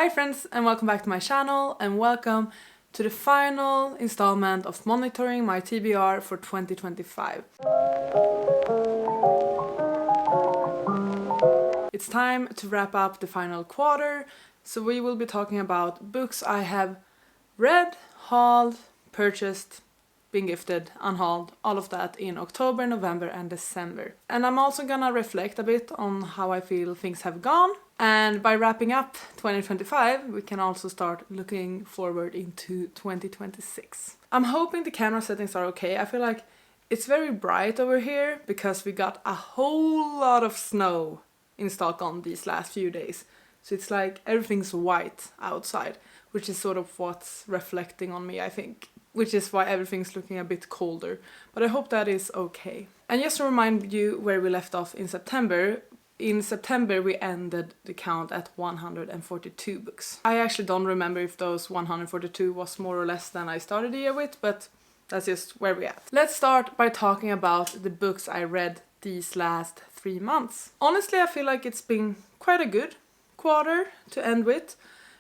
Hi friends, and welcome back to my channel, and welcome to the final installment of monitoring my TBR for 2025. It's time to wrap up the final quarter, so we will be talking about books I have read, hauled, purchased, been gifted, unhauled, all of that in October, November and December. And I'm also gonna reflect a bit on how I feel things have gone. And by wrapping up 2025, we can also start looking forward into 2026. I'm hoping the camera settings are okay. I feel like it's very bright over here because we got a whole lot of snow in Stockholm these last few days. So it's like everything's white outside, which is sort of what's reflecting on me, I think. Which is why everything's looking a bit colder. But I hope that is okay. And just to remind you where we left off in September we ended the count at 142 books. I actually don't remember if those 142 was more or less than I started the year with, but that's just where we're at. Let's start by talking about the books I read these last 3 months. Honestly, I feel like it's been quite a good quarter to end with.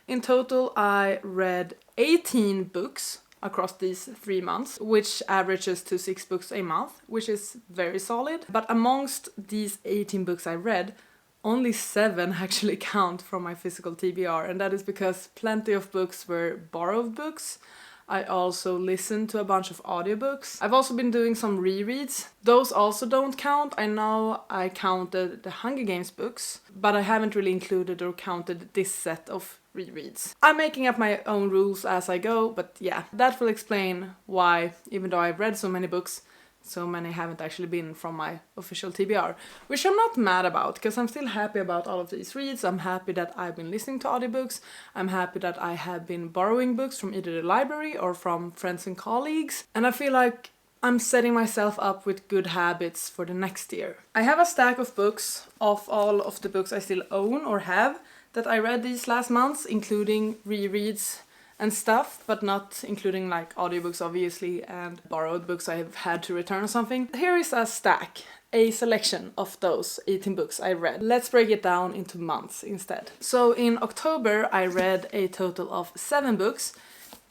In total, I read 18 books across these 3 months, which averages to 6 books a month, which is very solid. But amongst these 18 books I read, only 7 actually count from my physical TBR, and that is because plenty of books were borrowed books. I also listened to a bunch of audiobooks. I've also been doing some rereads. Those also don't count. I know I counted the Hunger Games books, but I haven't really included or counted this set of rereads. I'm making up my own rules as I go, but yeah, that will explain why, even though I've read so many books, so many haven't actually been from my official TBR, which I'm not mad about, because I'm still happy about all of these reads. I'm happy that I've been listening to audiobooks. I'm happy that I have been borrowing books from either the library or from friends and colleagues. And I feel like I'm setting myself up with good habits for the next year. I have a stack of books of all of the books I still own or have that I read these last months, including rereads and stuff, but not including like audiobooks obviously and borrowed books I have had to return or something. Here is a stack, a selection of those 18 books I read. Let's break it down into months instead. So in October I read a total of 7 books.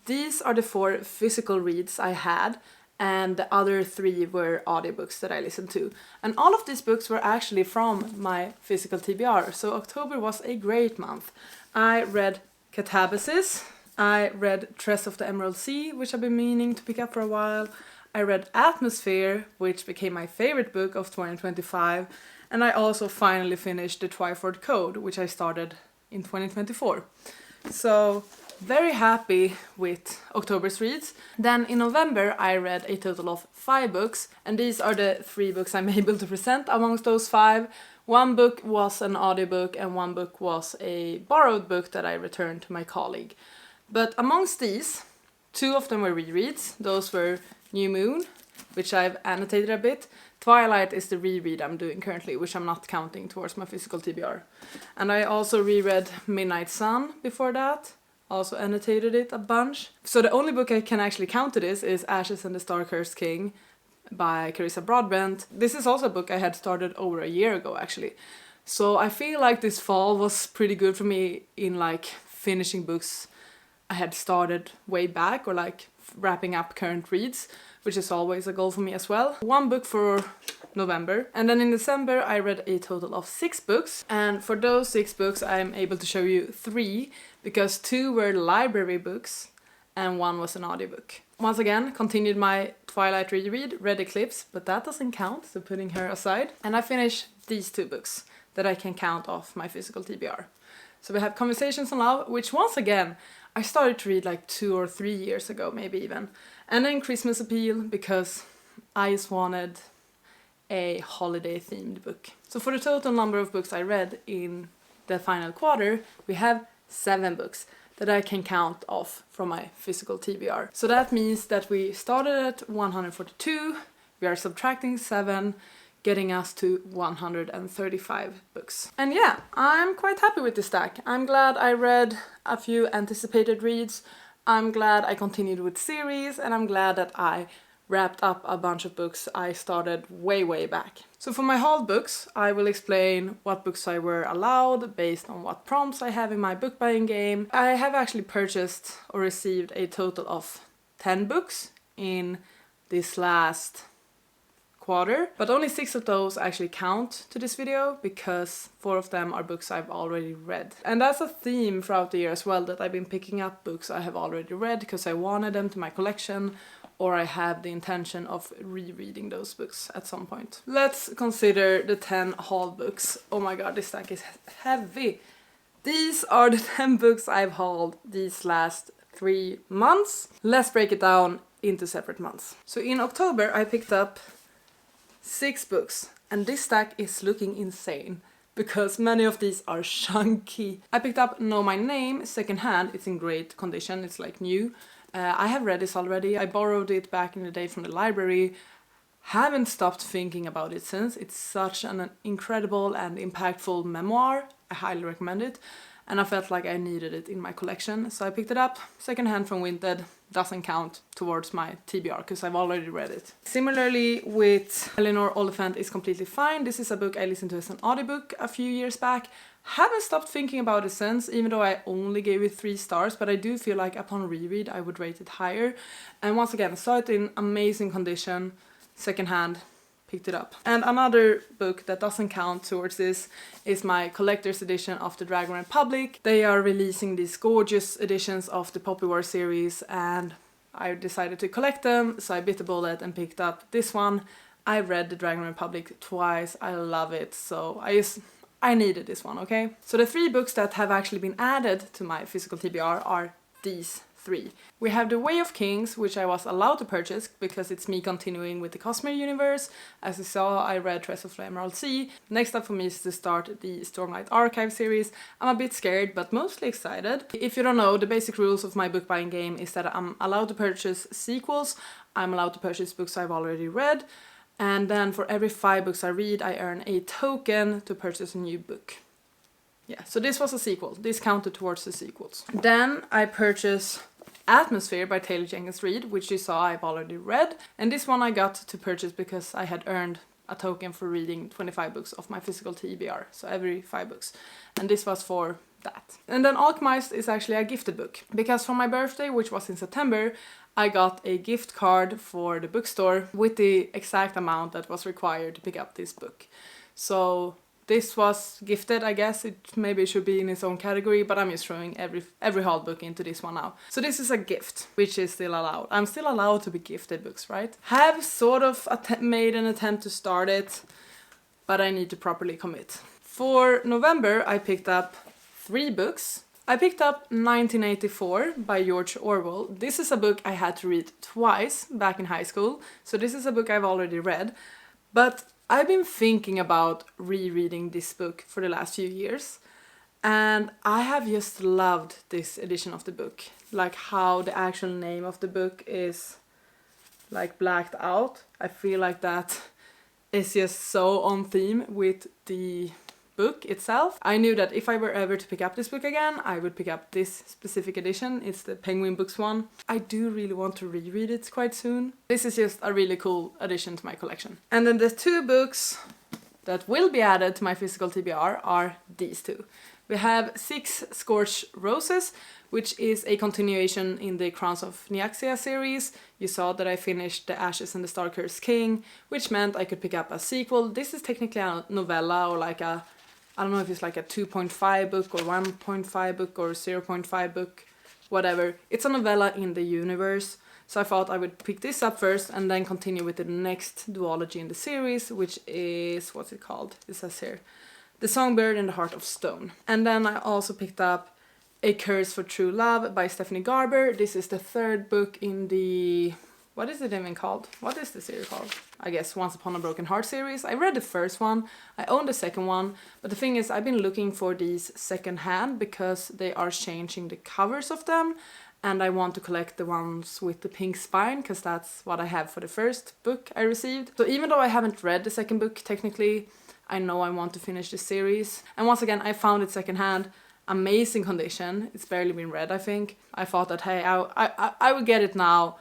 These are the 4 physical reads I had, and the other 3 were audiobooks that I listened to. And all of these books were actually from my physical TBR, so October was a great month. I read Catabasis, I read Tress of the Emerald Sea, which I've been meaning to pick up for a while. I read Atmosphere, which became my favorite book of 2025. And I also finally finished The Twyford Code, which I started in 2024. So very happy with October's reads. Then in November I read a total of 5 books, and these are the 3 books I'm able to present amongst those 5. 1 book was an audiobook and 1 book was a borrowed book that I returned to my colleague. But amongst these, 2 of them were rereads. Those were New Moon, which I've annotated a bit. Twilight is the reread I'm doing currently, which I'm not counting towards my physical TBR. And I also reread Midnight Sun before that. Also annotated it a bunch. So the only book I can actually count to this is Ashes and the Star-Cursed King by Carissa Broadbent. This is also a book I had started over a year ago actually. So I feel like this fall was pretty good for me in like finishing books I had started way back, or like wrapping up current reads, which is always a goal for me as well. 1 book for November, and then in December I read a total of 6 books, and for those 6 books I'm able to show you 3 because 2 were library books and 1 was an audiobook. Once again, continued my Twilight reread, read Eclipse, but that doesn't count, so putting her aside. And I finished these 2 books that I can count off my physical TBR. So we have Conversations on Love, which once again I started to read like 2 or 3 years ago, maybe even. And then Christmas Appeal, because I just wanted a holiday-themed book. So for the total number of books I read in the final quarter, we have 7 books that I can count off from my physical TBR. So that means that we started at 142, we are subtracting 7, getting us to 135 books. And yeah, I'm quite happy with this stack. I'm glad I read a few anticipated reads, I'm glad I continued with series, and I'm glad that I wrapped up a bunch of books I started way back. So for my hauled books, I will explain what books I were allowed based on what prompts I have in my book buying game. I have actually purchased or received a total of 10 books in this last quarter, but only 6 of those actually count to this video because 4 of them are books I've already read. And that's a theme throughout the year as well, that I've been picking up books I have already read because I wanted them to my collection, or I have the intention of rereading those books at some point. Let's consider the 10 hauled books. Oh my god, this stack is heavy. These are the 10 books I've hauled these last 3 months. Let's break it down into separate months. So in October I picked up 6 books, and this stack is looking insane because many of these are chunky. I picked up Know My Name secondhand. It's in great condition, it's like new. I have read this already. I borrowed it back in the day from the library. Haven't stopped thinking about it since. It's such an incredible and impactful memoir. I highly recommend it. And I felt like I needed it in my collection, so I picked it up secondhand from Vinted. Doesn't count towards my TBR because I've already read it. Similarly with Eleanor Oliphant is Completely Fine. This is a book I listened to as an audiobook a few years back. Haven't stopped thinking about it since, even though I only gave it 3 stars, but I do feel like upon reread I would rate it higher. And once again, saw it in amazing condition, secondhand, picked it up. And another book that doesn't count towards this is my collector's edition of the Dragon Republic. They are releasing these gorgeous editions of the Poppy War series, and I decided to collect them, so I bit the bullet and picked up this one. I read the Dragon Republic twice, I love it, so I needed this one, okay? So the 3 books that have actually been added to my physical TBR are these 3. We have The Way of Kings, which I was allowed to purchase because it's me continuing with the Cosmere universe. As you saw, I read Treasure of the Emerald Sea. Next up for me is to start the Stormlight Archive series. I'm a bit scared, but mostly excited. If you don't know, the basic rules of my book buying game is that I'm allowed to purchase sequels, I'm allowed to purchase books I've already read, and then for every 5 books I read, I earn a token to purchase a new book. Yeah, so this was a sequel. This counted towards the sequels. Then I purchased Atmosphere by Taylor Jenkins Reid, which you saw I've already read. And this one I got to purchase because I had earned a token for reading 25 books of my physical TBR, so every 5 books. And this was for that. And then Alchemist is actually a gifted book, because for my birthday, which was in September, I got a gift card for the bookstore with the exact amount that was required to pick up this book. So this was gifted, I guess. Maybe should be in its own category, but I'm just throwing every haul book into this one now. So this is a gift, which is still allowed. I'm still allowed to be gifted books, right? Have sort of made an attempt to start it, but I need to properly commit. For November, I picked up 3 books. I picked up 1984 by George Orwell. This is a book I had to read twice back in high school, so this is a book I've already read. But I've been thinking about rereading this book for the last few years, and I have just loved this edition of the book. Like how the actual name of the book is like blacked out. I feel like that is just so on theme with the book itself. I knew that if I were ever to pick up this book again, I would pick up this specific edition. It's the Penguin Books one. I do really want to reread it quite soon. This is just a really cool addition to my collection. And then the 2 books that will be added to my physical TBR are these 2. We have 6 Scorched Roses, which is a continuation in the Crowns of Nyaxia series. You saw that I finished The Ashes and the Star-Cursed King, which meant I could pick up a sequel. This is technically a novella, or like a, I don't know if it's like a 2.5 book or 1.5 book or 0.5 book, whatever. It's a novella in the universe. So I thought I would pick this up first and then continue with the next duology in the series, which is, what's it called? It says here, The Songbird and the Heart of Stone. And then I also picked up A Curse for True Love by Stephanie Garber. This is the 3rd book in the, what is it even called? What is the series called? I guess Once Upon a Broken Heart series. I read the first one, I own the second one, but the thing is I've been looking for these second hand because they are changing the covers of them, and I want to collect the ones with the pink spine because that's what I have for the first book I received. So even though I haven't read the second book technically, I know I want to finish the series. And once again, I found it secondhand, amazing condition. It's barely been read, I think. I thought that, hey, I would get it now,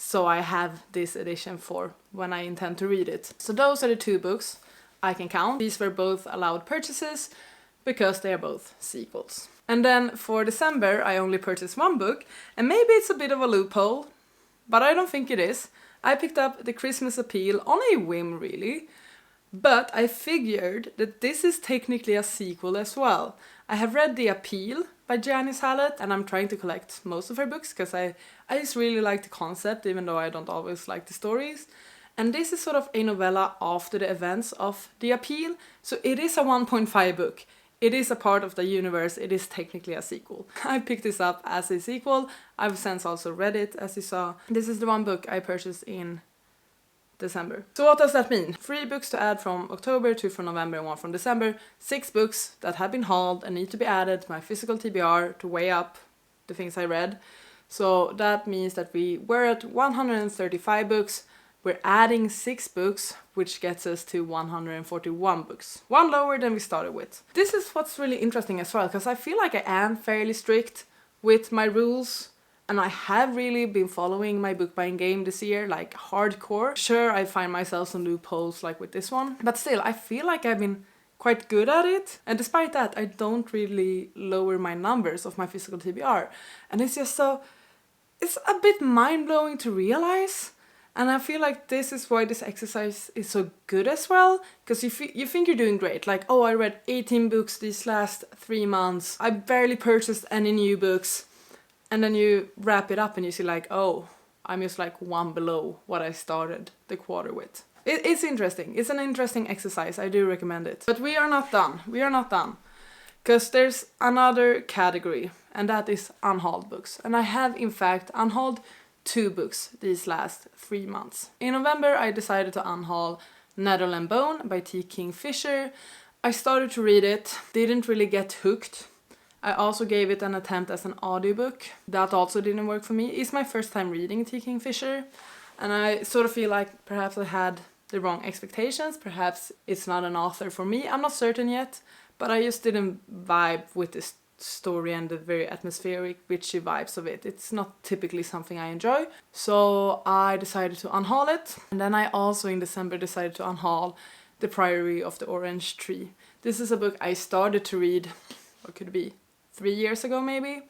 so I have this edition for when I intend to read it. So those are the 2 books I can count. These were both allowed purchases because they are both sequels. And then for December I only purchased 1 book, and maybe it's a bit of a loophole, but I don't think it is. I picked up The Christmas Appeal on a whim, really. But I figured that this is technically a sequel as well. I have read The Appeal by Janice Hallett, and I'm trying to collect most of her books because I just really like the concept, even though I don't always like the stories. And this is sort of a novella after the events of The Appeal, so it is a 1.5 book. It is a part of the universe, it is technically a sequel. I picked this up as a sequel. I've since also read it, as you saw. This is the 1 book I purchased in December. So what does that mean? 3 books to add from October, 2 from November and 1 from December. 6 books that have been hauled and need to be added to my physical TBR to weigh up the things I read. So that means that we were at 135 books. We're adding 6 books, which gets us to 141 books. 1 lower than we started with. This is what's really interesting as well, because I feel like I am fairly strict with my rules. And I have really been following my book buying game this year, like hardcore. Sure, I find myself some loopholes like with this one, but still, I feel like I've been quite good at it. And despite that, I don't really lower my numbers of my physical TBR. And it's just so, it's a bit mind-blowing to realize. And I feel like this is why this exercise is so good as well. Because you think you're doing great. Like, oh, I read 18 books these last 3 months. I barely purchased any new books. And then you wrap it up and you see like, oh, I'm just like 1 below what I started the quarter with. It's interesting. It's an interesting exercise. I do recommend it. But we are not done. We are not done. Because there's another category, and that is unhauled books. And I have, in fact, unhauled 2 books these last 3 months. In November, I decided to unhaul Nettle and Bone by T. Kingfisher. I started to read it, didn't really get hooked. I also gave it an attempt as an audiobook. That also didn't work for me. It's my first time reading T. Kingfisher, and I sort of feel like perhaps I had the wrong expectations. Perhaps it's not an author for me. I'm not certain yet, but I just didn't vibe with this story and the very atmospheric, witchy vibes of it. It's not typically something I enjoy. So I decided to unhaul it. And then I also in December decided to unhaul The Priory of the Orange Tree. This is a book I started to read, what could it be, 3 years ago maybe,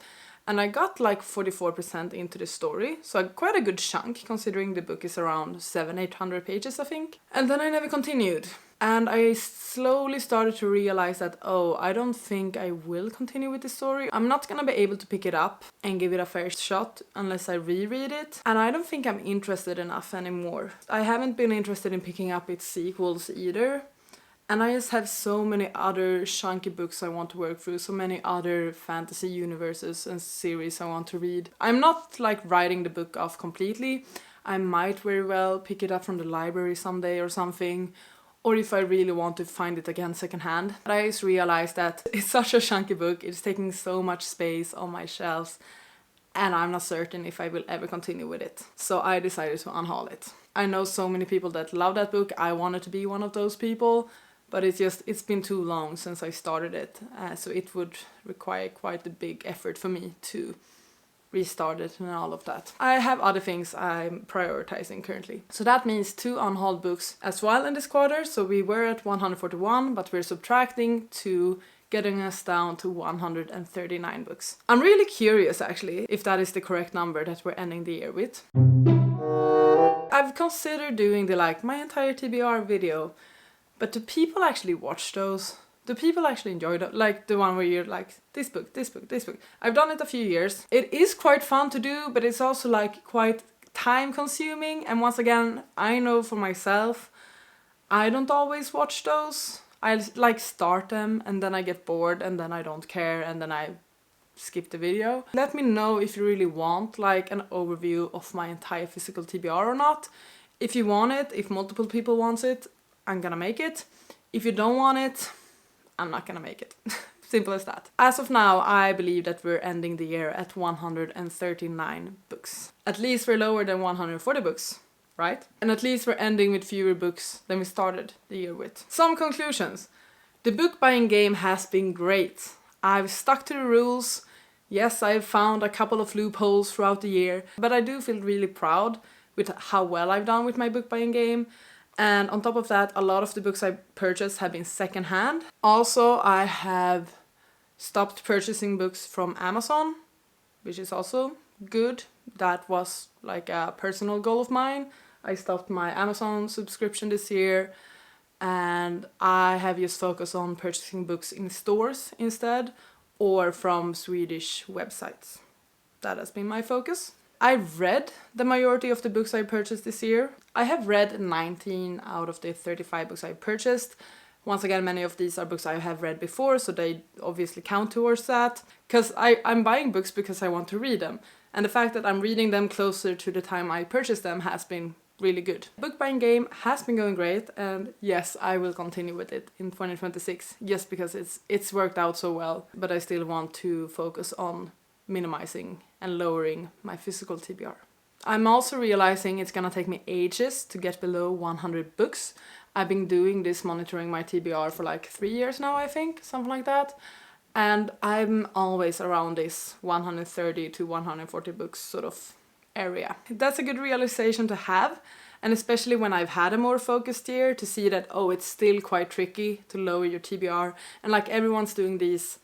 and I got like 44% into the story, so quite a good chunk considering the book is around 700-800 pages I think. And then I never continued, and I slowly started to realize that, oh, I don't think I will continue with the story. I'm not gonna be able to pick it up and give it a fair shot unless I reread it, and I don't think I'm interested enough anymore. I haven't been interested in picking up its sequels either. And I just have so many other chunky books I want to work through, so many other fantasy universes and series I want to read. I'm not like writing the book off completely. I might very well pick it up from the library someday or something, or if I really want to find it again secondhand. But I just realized that it's such a chunky book, it's taking so much space on my shelves, and I'm not certain if I will ever continue with it. So I decided to unhaul it. I know so many people that love that book. I wanted to be one of those people. But it's been too long since I started it, so it would require quite a big effort for me to restart it and all of that. I have other things I'm prioritizing currently. So that means 2 unhauled books as well in this quarter. So we were at 141, but we're subtracting 2, getting us down to 139 books. I'm really curious actually if that is the correct number that we're ending the year with. I've considered doing my entire TBR video. But do people actually watch those? Do people actually enjoy that? Like the one where you're like, this book, this book, this book. I've done it a few years. It is quite fun to do, but it's also like quite time consuming. And once again, I know for myself, I don't always watch those. I like start them and then I get bored and then I don't care and then I skip the video. Let me know if you really want like an overview of my entire physical TBR or not. If you want it, if multiple people want it, I'm gonna make it. If you don't want it, I'm not gonna make it. Simple as that. As of now, I believe that we're ending the year at 139 books. At least we're lower than 140 books, right? And at least we're ending with fewer books than we started the year with. Some conclusions. The book buying game has been great. I've stuck to the rules. Yes, I've found a couple of loopholes throughout the year, but I do feel really proud with how well I've done with my book buying game. And on top of that, a lot of the books I purchased have been secondhand. Also, I have stopped purchasing books from Amazon, which is also good. That was like a personal goal of mine. I stopped my Amazon subscription this year, and I have just focused on purchasing books in stores instead, or from Swedish websites. That has been my focus. I've read the majority of the books I purchased this year. I have read 19 out of the 35 books I purchased. Once again, many of these are books I have read before, so they obviously count towards that. Because I'm buying books because I want to read them. And the fact that I'm reading them closer to the time I purchased them has been really good. Book buying game has been going great, and yes, I will continue with it in 2026, just because it's worked out so well. But I still want to focus on minimizing and lowering my physical TBR. I'm also realizing it's gonna take me ages to get below 100 books. I've been doing this monitoring my TBR for like 3 years now, I think, something like that. And I'm always around this 130 to 140 books sort of area. That's a good realization to have, and especially when I've had a more focused year, to see that, oh, it's still quite tricky to lower your TBR. And like everyone's doing these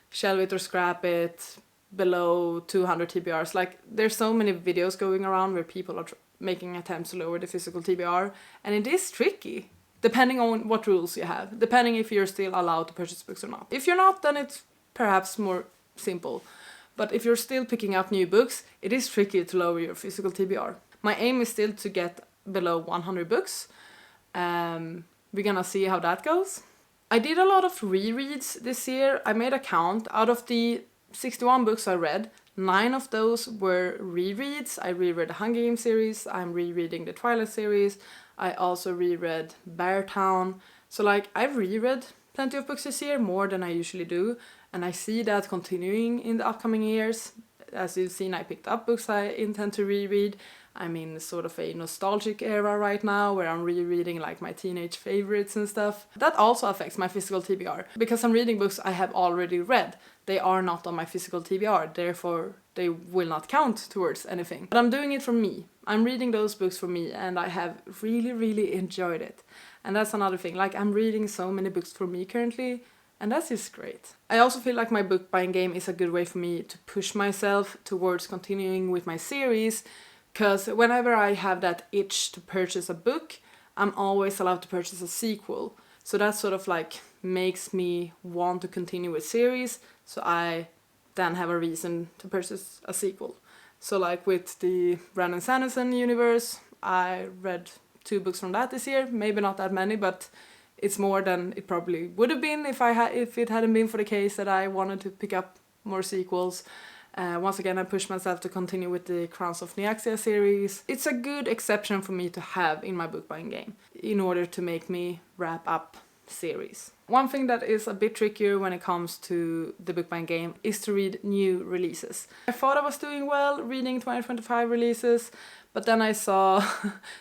shelve it or scrap it, below 200 TBRs. Like there's so many videos going around where people are making attempts to lower the physical TBR, and it is tricky depending on what rules you have, depending if you're still allowed to purchase books or not. If you're not, then it's perhaps more simple. But if you're still picking up new books, it is tricky to lower your physical TBR. My aim is still to get below 100 books. We're gonna see how that goes. I did a lot of rereads this year. I made a count. Out of the 61 books I read, 9 of those were rereads. I reread the Hunger Games series, I'm rereading the Twilight series, I also reread Beartown. So like I've reread plenty of books this year, more than I usually do, and I see that continuing in the upcoming years. As you've seen, I picked up books I intend to reread. I'm in sort of a nostalgic era right now where I'm rereading like my teenage favorites and stuff. That also affects my physical TBR because I'm reading books I have already read. They are not on my physical TBR, therefore they will not count towards anything. But I'm doing it for me. I'm reading those books for me, and I have really, really enjoyed it. And that's another thing, like I'm reading so many books for me currently, and that's just great. I also feel like my book buying game is a good way for me to push myself towards continuing with my series, because whenever I have that itch to purchase a book, I'm always allowed to purchase a sequel. So that sort of like makes me want to continue with series, so I then have a reason to purchase a sequel. So like with the Brandon Sanderson universe, I read 2 books from that this year. Maybe not that many, but it's more than it probably would have been if it hadn't been for the case that I wanted to pick up more sequels. Once again, I pushed myself to continue with the Crowns of Nyaxia series. It's a good exception for me to have in my book buying game in order to make me wrap up series. One thing that is a bit trickier when it comes to the book buying game is to read new releases. I thought I was doing well reading 2025 releases, but then I saw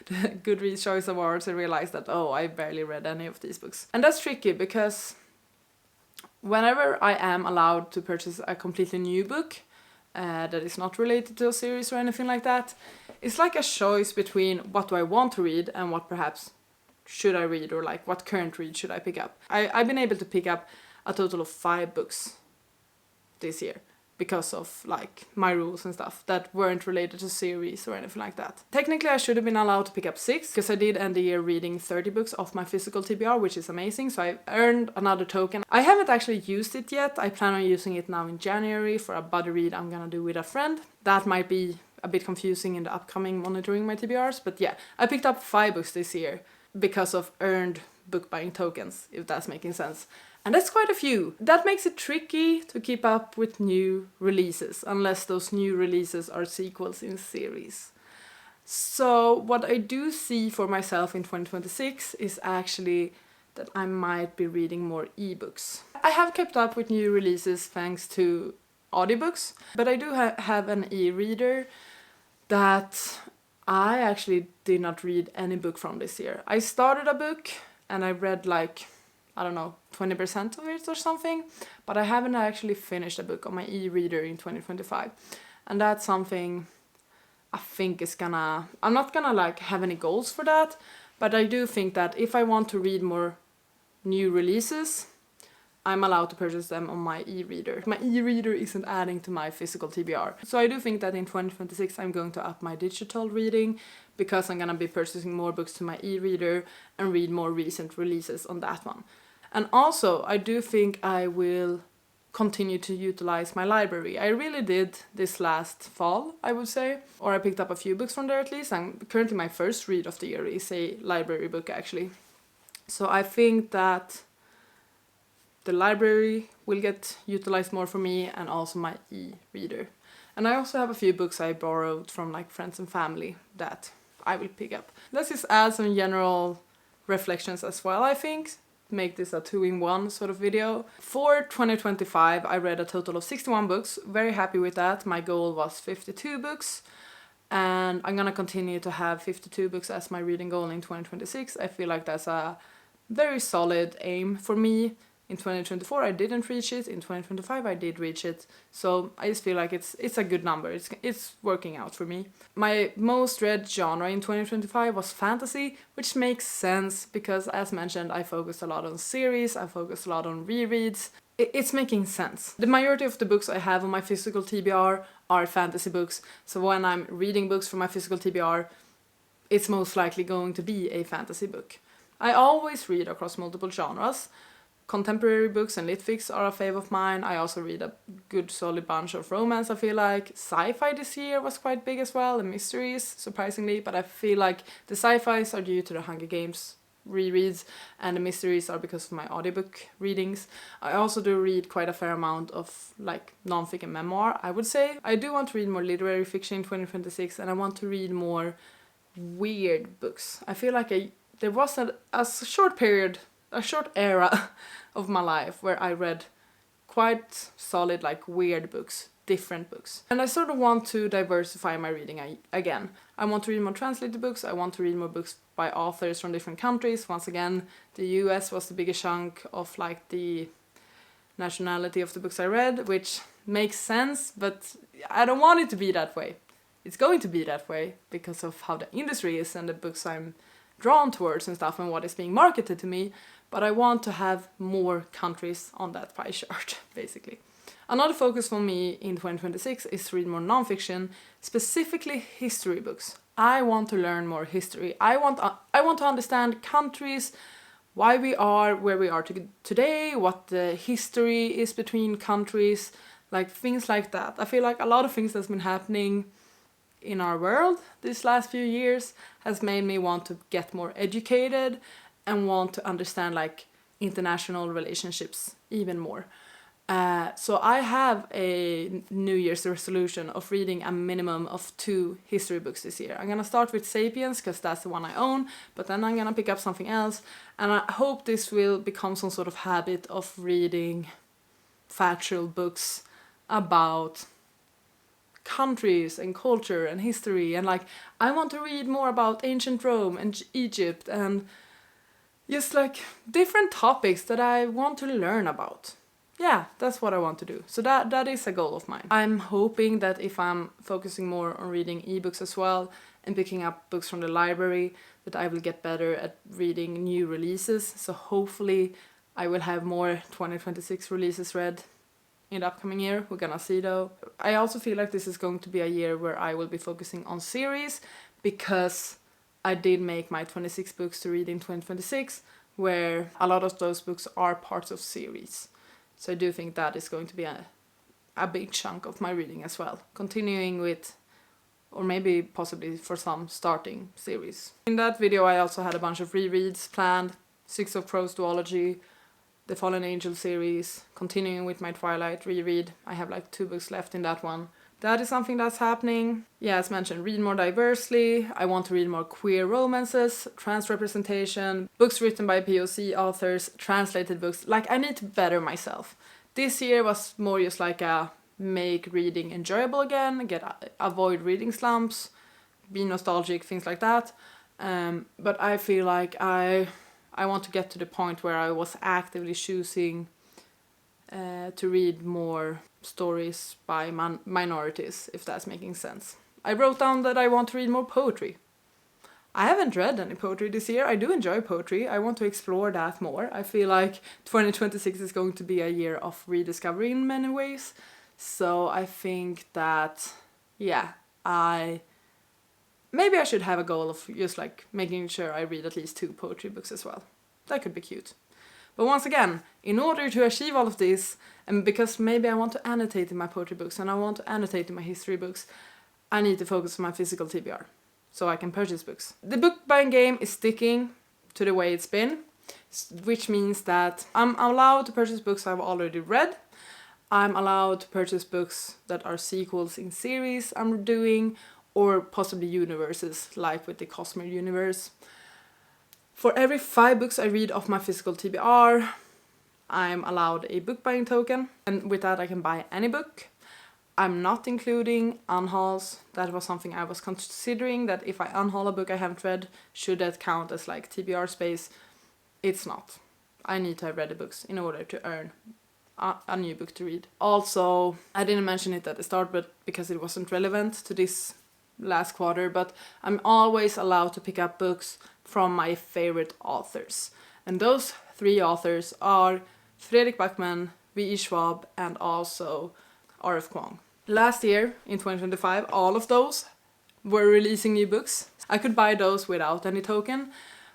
the Goodreads Choice Awards and realized that, oh, I barely read any of these books. And that's tricky because whenever I am allowed to purchase a completely new book that is not related to a series or anything like that, it's like a choice between what do I want to read and what perhaps should I read, or like what current read should I pick up. I've been able to pick up a total of 5 books this year because of like my rules and stuff that weren't related to series or anything like that. Technically I should have been allowed to pick up 6 because I did end the year reading 30 books off my physical TBR, which is amazing, so I earned another token. I haven't actually used it yet. I plan on using it now in January for a buddy read I'm gonna do with a friend. That might be a bit confusing in the upcoming monitoring my TBRs, but yeah, I picked up 5 books this year because of earned book buying tokens, if that's making sense. And that's quite a few. That makes it tricky to keep up with new releases, unless those new releases are sequels in series. So what I do see for myself in 2026 is actually that I might be reading more ebooks. I have kept up with new releases thanks to audiobooks, but I do have an e-reader that I actually did not read any book from this year. I started a book and I read like, I don't know, 20% of it or something, but I haven't actually finished a book on my e-reader in 2025. And that's something I think it's gonna... I'm not gonna like have any goals for that, but I do think that if I want to read more new releases, I'm allowed to purchase them on my e-reader. My e-reader isn't adding to my physical TBR. So I do think that in 2026 I'm going to up my digital reading, because I'm gonna be purchasing more books to my e-reader and read more recent releases on that one. And also, I do think I will continue to utilize my library. I really did this last fall, I would say, or I picked up a few books from there at least, and currently my first read of the year is a library book actually. So I think that the library will get utilized more for me, and also my e-reader. And I also have a few books I borrowed from like friends and family that I will pick up. Let's just add some general reflections as well, I think. Make this a 2-in-1 sort of video. For 2025 I read a total of 61 books, very happy with that. My goal was 52 books, and I'm gonna continue to have 52 books as my reading goal in 2026. I feel like that's a very solid aim for me. In 2024 I didn't reach it, in 2025 I did reach it, so I just feel like it's a good number, it's working out for me. My most read genre in 2025 was fantasy, which makes sense because, as mentioned, I focused a lot on series, I focused a lot on rereads. It's making sense. The majority of the books I have on my physical TBR are fantasy books, so when I'm reading books from my physical TBR, it's most likely going to be a fantasy book. I always read across multiple genres. Contemporary books and litfics are a fave of mine. I also read a good solid bunch of romance, I feel like. Sci-fi this year was quite big as well, and mysteries, surprisingly, but I feel like the sci-fis are due to the Hunger Games rereads, and the mysteries are because of my audiobook readings. I also do read quite a fair amount of like non-fiction memoir, I would say. I do want to read more literary fiction in 2026, and I want to read more weird books. I feel like there was a short period, a short era of my life where I read quite solid like weird books, different books. And I sort of want to diversify my reading again. I want to read more translated books, I want to read more books by authors from different countries. Once again, the US was the biggest chunk of like the nationality of the books I read, which makes sense, but I don't want it to be that way. It's going to be that way because of how the industry is and the books I'm drawn towards and stuff and what is being marketed to me, but I want to have more countries on that pie chart, basically. Another focus for me in 2026 is to read more nonfiction, specifically history books. I want to learn more history. I want to understand countries, why we are where we are today, what the history is between countries, like things like that. I feel like a lot of things that's been happening in our world these last few years has made me want to get more educated and want to understand like international relationships even more. So I have a New Year's resolution of reading a minimum of 2 history books this year. I'm gonna start with Sapiens because that's the one I own, but then I'm gonna pick up something else, and I hope this will become some sort of habit of reading factual books about countries and culture and history, and like I want to read more about ancient Rome and Egypt and just like different topics that I want to learn about. Yeah, that's what I want to do. So that is a goal of mine. I'm hoping that if I'm focusing more on reading ebooks as well and picking up books from the library, that I will get better at reading new releases. So hopefully I will have more 2026 releases read in the upcoming year. We're gonna see though. I also feel like this is going to be a year where I will be focusing on series, because I did make my 26 books to read in 2026, where a lot of those books are parts of series. So I do think that is going to be a big chunk of my reading as well. Continuing with, or maybe possibly for some, starting series. In that video I also had a bunch of rereads planned. Six of Crows duology, the Fallen Angel series, continuing with my Twilight reread. I have like 2 books left in that one. That is something that's happening. Yeah, as mentioned, read more diversely. I want to read more queer romances, trans representation, books written by POC authors, translated books. Like, I need to better myself. This year was more just like a make reading enjoyable again, avoid reading slumps, be nostalgic, things like that. But I feel like I want to get to the point where I was actively choosing to read more stories by minorities, if that's making sense. I wrote down that I want to read more poetry. I haven't read any poetry this year. I do enjoy poetry. I want to explore that more. I feel like 2026 is going to be a year of rediscovery in many ways. So I think that, yeah, maybe I should have a goal of just like making sure I read at least 2 poetry books as well. That could be cute. But once again, in order to achieve all of this, and because maybe I want to annotate in my poetry books and I want to annotate in my history books, I need to focus on my physical TBR. So I can purchase books. The book buying game is sticking to the way it's been, which means that I'm allowed to purchase books I've already read. I'm allowed to purchase books that are sequels in series I'm doing, or possibly universes, like with the Cosmere universe. For every 5 books I read off my physical TBR, I'm allowed a book buying token, and with that I can buy any book. I'm not including unhauls. That was something I was considering, that if I unhaul a book I haven't read, should that count as like TBR space? It's not. I need to have read the books in order to earn a new book to read. Also, I didn't mention it at the start, but because it wasn't relevant to this last quarter, but I'm always allowed to pick up books from my favorite authors. And those 3 authors are Fredrik Backman, V.E. Schwab, and also R.F. Kuang. Last year, in 2025, all of those were releasing new books. I could buy those without any token,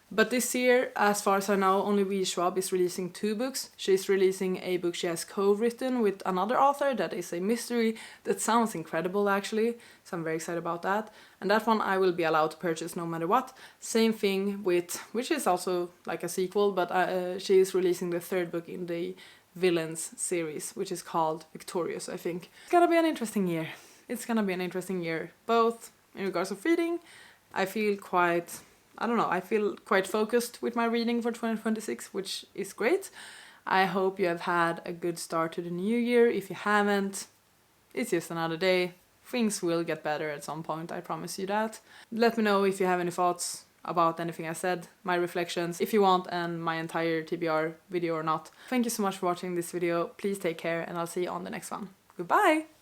but this year, as far as I know, only V. Schwab is releasing 2 books. She's releasing a book she has co-written with another author that is a mystery that sounds incredible actually, so I'm very excited about that. And that one I will be allowed to purchase no matter what. Same thing with, which is also like a sequel, but she is releasing the 3rd book in the Villains series, which is called Victorious, I think. It's gonna be an interesting year. It's gonna be an interesting year, both in regards of reading. I feel quite focused with my reading for 2026, which is great. I hope you have had a good start to the new year. If you haven't, it's just another day. Things will get better at some point, I promise you that. Let me know if you have any thoughts about anything I said, my reflections, if you want, and my entire TBR video or not. Thank you so much for watching this video. Please take care, and I'll see you on the next one. Goodbye!